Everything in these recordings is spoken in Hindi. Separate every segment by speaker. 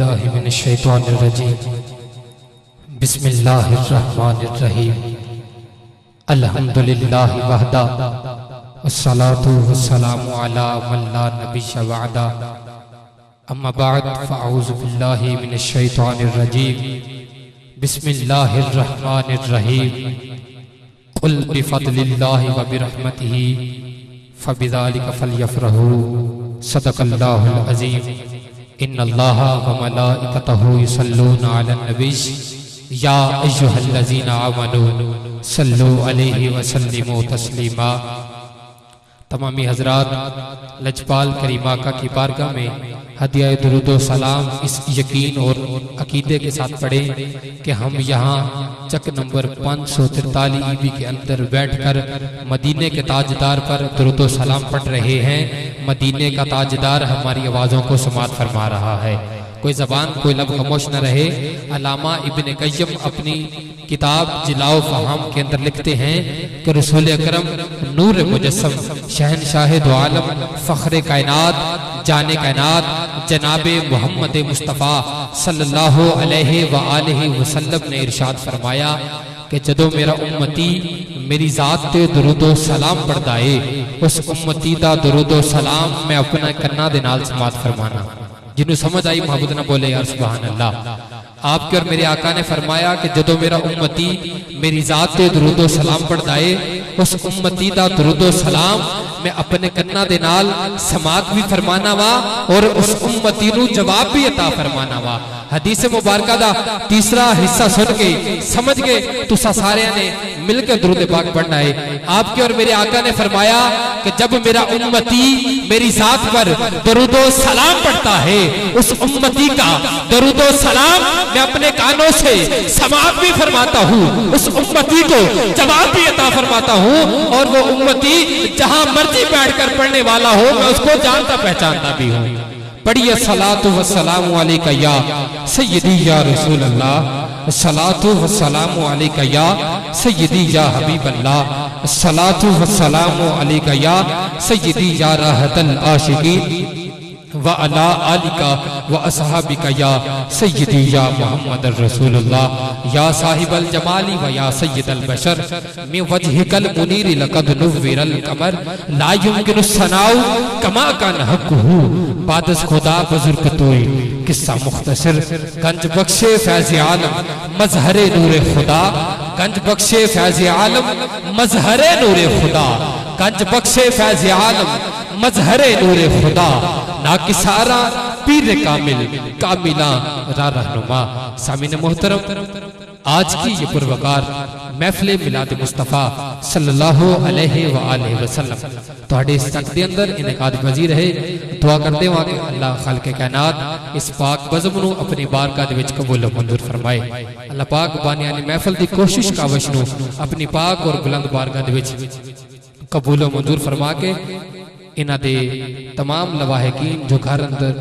Speaker 1: बिल्लाहि मिनश शैतानिर रजीम। बिस्मिल्लाहिर रहमानिर रहीम। अल्हम्दुलिल्लाहि वहदा वस्सलातु वस्सलामु अला मन ला नबिय्य बअदा। अम्मा बाद फअऊज़ु बिल्लाहि मिनश शैतानिर रजीम। बिस्मिल्लाहिर रहमानिर रहीम। कुल बिफद्लिल्लाहि व बिरहमतिही फबिज़ालिका फलयफ़रहू सदक़ल्लाहुल अज़ीम। इन्नल्लाहा व मलाइकतहू युसल्लूना अलन नबिय्य या अय्युहल्लज़ीना आमनू सल्लू अलैहि व सल्लिमू तस्लीमा। तमामी हजरात, लजपाल करीमा का की बारगाह में हदिया दुरूद सलाम इस यकीन और अकीदे के साथ पढ़ें कि हम यहाँ चक नंबर 543 ईबी के अंदर बैठकर मदीने के ताजदार पर दुरूद सलाम पढ़ रहे हैं। मदीने का ताजदार हमारी आवाज़ों को समात फरमा रहा है। कोई ज़बान कोई लब खामोश न रहे। अल्लामा इब्न क़य्यम अपनी किताब जिलाओ फ़हाम के अंदर लिखते हैं कि रसूल अकरम नूर मुजस्सम शहनशाह दो आलम फ़ख्र कायनात जाने कायनात जनाबे मोहम्मद मुस्तफ़ा सल्लल्लाहु अलैहि व आलिहि वसल्लम ने इरशाद फरमाया कि जदों मेरा उम्मती मेरी ज़ात ते दुरूदो सलाम पढ़दा है, उस उम्मती दा दुरूदो सलाम मैं अपना कन्ना दे नाल समात फरमाना। जिन्हों समझ आई मोहब्बत ना बोले यार सुभान अल्लाह। आपके और मेरे आका ने फरमाया कि जदों मेरा उम्मती मेरी ज़ात ते दुरूदो सलाम पढ़दा है, उस उम्मती दा दुरूदो सलाम मैं अपने कन्ना दे नाल समात भी फरमाना वा और उस उम्मती नू जवाब भी अता फरमाना वा। हदीस मुबारका दा तीसरा हिस्सा सुन के समझ गए तुसा सारे ने मिलकर दुरूद पाक पढ़ना है। आपके और मेरे आका ने फरमाया कि जब मेरा उम्मती मेरी ज़ात पर दुरूदो सलाम पढ़ता है, उस उम्मती का दुरूदो सलाम मैं अपने कानों से समात भी फरमाता हूँ, उस उम्मती को जवाब भी अता फरमाता हूँ और वो उम्मती जहां मर्जी बैठकर पढ़ने वाला हो मैं उसको जानता पहचानता भी हूँ। पढ़िए सलातु व सलामु अलैका या सय्यदी या रसूल अल्लाह, सलातु व सलामु अलैका या सय्यदी या हबीब अल्लाह, सलातु व सलामु अलैका या सय्यदी या राहतल आशिकीन व अला आलिका व असहाबिका या सय्यदी या मोहम्मद रसूलुल्लाह या साहिबल जमाली व या सय्यदल बशर मिन वजहिकल मुनीर लक़द नुव्विरल कमर ला युमकिनु सनाउ कमा कान हक़्क़ुहु बादस खुदा बुजुर्ग तोई। किस्सा मुख्तसर। गंज बख्शे फैज़ आलम मजहरे नूरे खुदा, गंज बख्शे फैज़ आलम मजहरे नूरे खुदा, गंज बख्शे फैज़ आलम मजहरे नूरे खुदा, ना किसारा पीर कामिल कामिला रा रहनुमा। सामीन मोहतरम, आज की ये पुरवकार महफिल मिलाद मुस्तफ़ा सल्लल्लाहु अलैहि व आलिहि वसल्लम तुहाडे इस तक दे अंदर इनकाद पजीर है। दुआ करते वां कि अल्लाह खालिक कायनात इस पाक बज़म नू अपनी बारगाह दे विच कबूल मंजूर फरमाए। अल्लाह पाक बानियानी महफिल दी कोशिश काविश नू अपनी पाक और बुलंद बारगाह दे विच कबूल मंजूर फरमा के इन्हां दे तमाम लवाहिकीन जो घर अंदर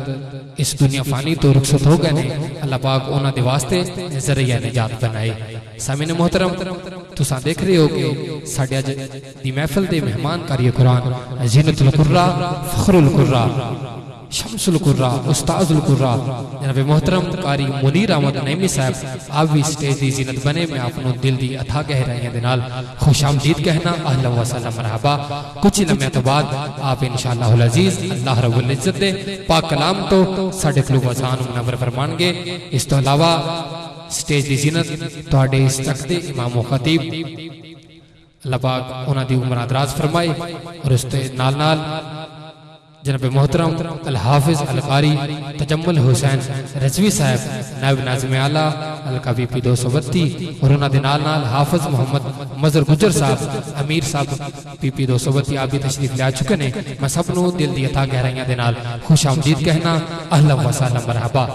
Speaker 1: इस दुनिया फानी तो रुखसत हो गए ने, अल्लाह पाक उन्हां दे वास्ते ज़रिया निजात बनाए। सामीन मोहतरम, तुसां देख रहे हो कि साडे अज दी महफिल दे मेहमान कारी कुरान ज़ीनतुल कुर्रा फ़ख्रुल कुर्रा शम्सुल कुर्रा उस्ताजुल कुर्रा जनाब मोहतरम कारी मुनीर अहमद नईमी साहब आप भी स्टेज दी ज़ीनत बने। मैं आपको दिल दी अथा गहराइयां दे नाल खुशामदीद कहना अहलन व सहलन मरहबा। कुछ ही लम्हे तो बाद आप इंशाअल्लाहुल अज़ीज़ अल्लाह रब्बुल इज़्ज़त दे पाक कलाम तो साडे कलूब अज़ान मुनव्वर फरमानगे। इस तो अलावा स्टेज दी ज़ीनत तुहाडे इस तक दे इमाम व खतीब अल्लाह पाक उन्हां दी उम्र दराज फरमाए और उस ते नाल नाल जनाब मोहतरम अल हाफिज अल कारी तजम्मुल हुसैन रज़वी साहब नायब नाज़िम आला हल्का बीपी 232 और उन्हां दे नाल नाल हाफिज मोहम्मद मज़हर गुजर साहब अमीर साहब पीपी 232 आप भी तशरीफ ले आ चुके ने। मैं सब नू दिल दी अता गहराइयां दे नाल खुशामदीद कहना अहलन व सहलन मरहबा।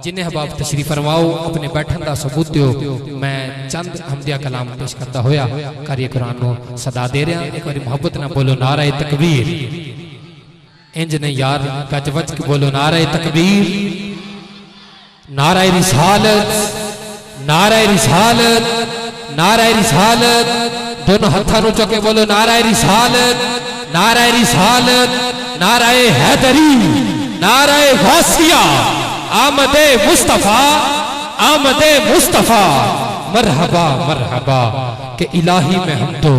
Speaker 1: जिन्हें हबाब तशरीफ फरमाओ अपने बैठन का सबूत दो। मैं चंद हमदिया कलाम पेश करता होया कारी कुरान नू सदा दे रहा। एक बार मोहब्बत ना बोलो नारे तकबीर, इंज ने यार गज वज के बोलो नारे तकबीर, नारे रिसालत, नारे रिसालत, नारे रिसालत। दोनों हाथों नु चुके बोलो नारे रिसालत, नारे रिसालत, नारे हैदरी, नारे गौसिया। आमदे मुस्तफा, आमदे मुस्तफा, मरहबा मरहबा के इलाही में हम तो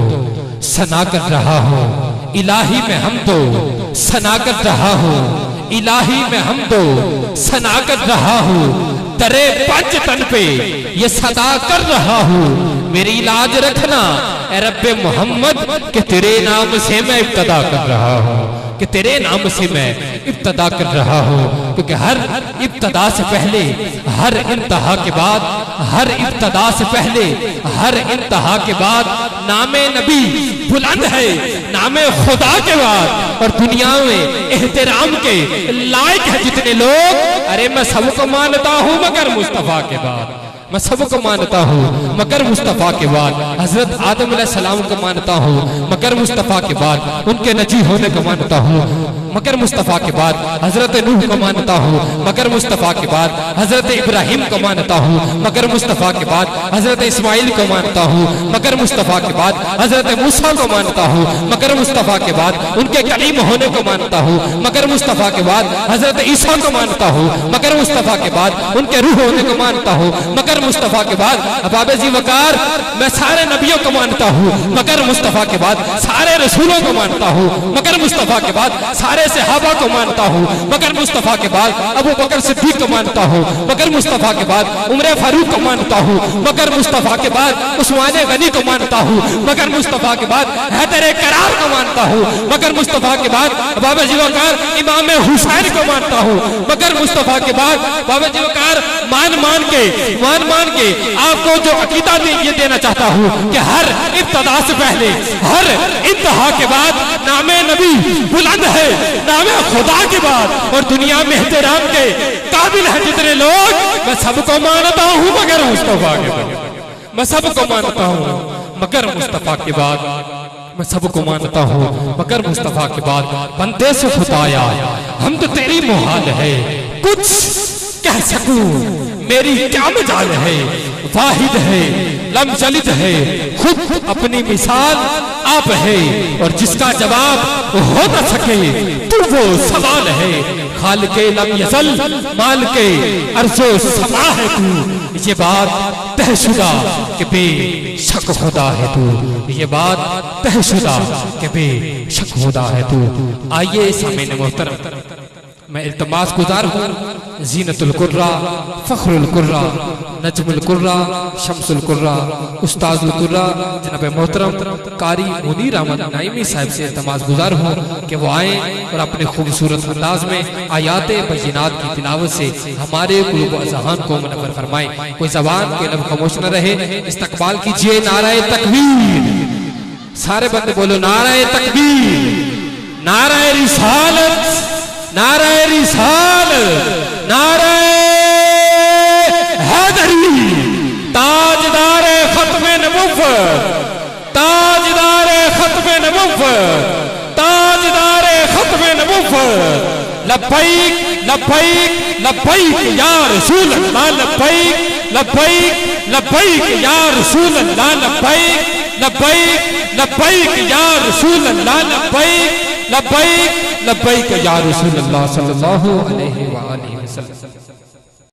Speaker 1: सना कर रहा हूँ, इलाही में हम तो सना कर रहा हूँ, इलाही में हम तो सना कर रहा हूँ, दरे पंच तन पे ये सदा कर रहा हूँ, मेरी लाज रखना ए रब्बे मोहम्मद के तेरे नाम से मैं इब्तदा कर रहा हूँ, कि तेरे नाम से मैं इब्तदा कर रहा हूँ, क्योंकि हर इब्तदा से पहले, हर इंतहा के बाद, हर इब्तदा से पहले, हर इंतहा के बाद नामे नबी बुलंद है, नामे खुदा के बाद। और दुनिया में एहतराम के लायक है जितने लोग, अरे मैं सबको मानता हूँ मगर मुस्तफा के बाद, मैं सबको मानता हूँ मगर मुस्तफ़ा के बाद। हजरत आदम अलैहिस्सलाम को मानता हूँ मगर मुस्तफ़ा के बाद, उनके नजी होने को मानता हूँ मगर मुस्तफ़ा के बाद। हजरत नूह को मानता हूँ मगर मुस्तफ़ा के बाद। हजरत इब्राहिम को मानता हूँ मगर मुस्तफ़ा के बाद। हजरत इस्माइल को मानता हूँ मगर मुस्तफ़ा के बाद। हजरत मूसा को मानता हूँ मगर मुस्तफ़ा के बाद, उनके कलीम होने को मानता हूँ मगर मुस्तफ़ा के बाद। हजरत ईसा को मानता हूँ मगर मुस्तफ़ा के बाद, उनके रूह होने को मानता हूँ मगर मुस्तफा के बाद। अबाबे जी वकार, मैं सारे नबियों को मानता हूँ मगर मुस्तफा के बाद, सारे रसूलों को मानता हूँ मगर मुस्तफा के बाद, सारे सहाबा को मानता हूँ मगर मुस्तफा के बाद, अबू बकर सिद्दीक को मानता हूँ मगर मुस्तफा के बाद, उमर फारूक को मानता हूँ मगर मुस्तफा के बाद, उस्मान गनी को मानता हूँ मगर मुस्तफा के बाद, हैदर करार को मानता हूँ मगर मुस्तफा के बाद, बाबा जी वकार इमाम हुसैन को मानता हूँ मगर मुस्तफा के बाद। बाबा जी वकार मान मान के आपको जो अकीदा ये देना चाहता हूँ कि हर इब्तदा से पहले, हर इंतहा के बाद नामे नबी बुलंद है, नामे खुदा के बाद। और दुनिया में एहतराम के काबिल है जितने लोग, मैं सबको मानता हूँ मगर मुस्तफा के बाद, मैं सबको मानता हूँ मगर मुस्तफा के बाद, मैं सबको मानता हूँ मगर मुस्तफा के बाद। बंदे से खुदाया हम तो तेरी मुहाल है, कुछ कह सकूं मेरी क्या मजाल है, वाहिद है लम जलिद है, खुद अपनी मिसाल आप है, और जिसका जवाब हो न सके तो वो सवाल है। खाल के लम यसल माल के अर्जो समा है तू, ये बात तहशुदा के बेशक खुदा है तू, ये बात तहशुदा के बेशक खुदा है तू। आइए सामने मोहतरम, मैं इल्तमास गुजार हूँ जीनतुल कुर्रा, फखरुल कुर्रा, नजमुल कुर्रा, शम्सुल कुर्रा, उस्ताजुल कुर्रा जनाब मोहतरम कारी मुनीर अहमद नाइमी साहब से इल्तमास गुजार हूँ कि वो आए और अपने खूबसूरत अंदाज में आयाते बय्यिनात की तिलावत से हमारे कुल्ब व अज़हान को मुनव्वर फरमाएं। कोई ज़बान के लब खामोश न रहे, इस्तकबाल कीजिए नाराए तकबीर। सारे बंदे बोलो नाराए तकबीर, नाराए रिसालत, नाराए रिसाल, नाराए हैदरी, ताजदारे खत्मे नबुव्वत, ताजदारे खत्मे नबुव्वत, ताजदारे खत्मे नबुव्वत। लब्बैक लब्बैक लब्बैक या रसूल अल्लाह, लब्बैक लब्बैक लब्बैक या रसूल अल्लाह, लब्बैक लब्बैक लब्बैक या रसूल अल्लाह, लब्बैक लब्बैक लब्बैक या रसूल अल्लाह सल्लल्लाहु अलैहि वसल्लम।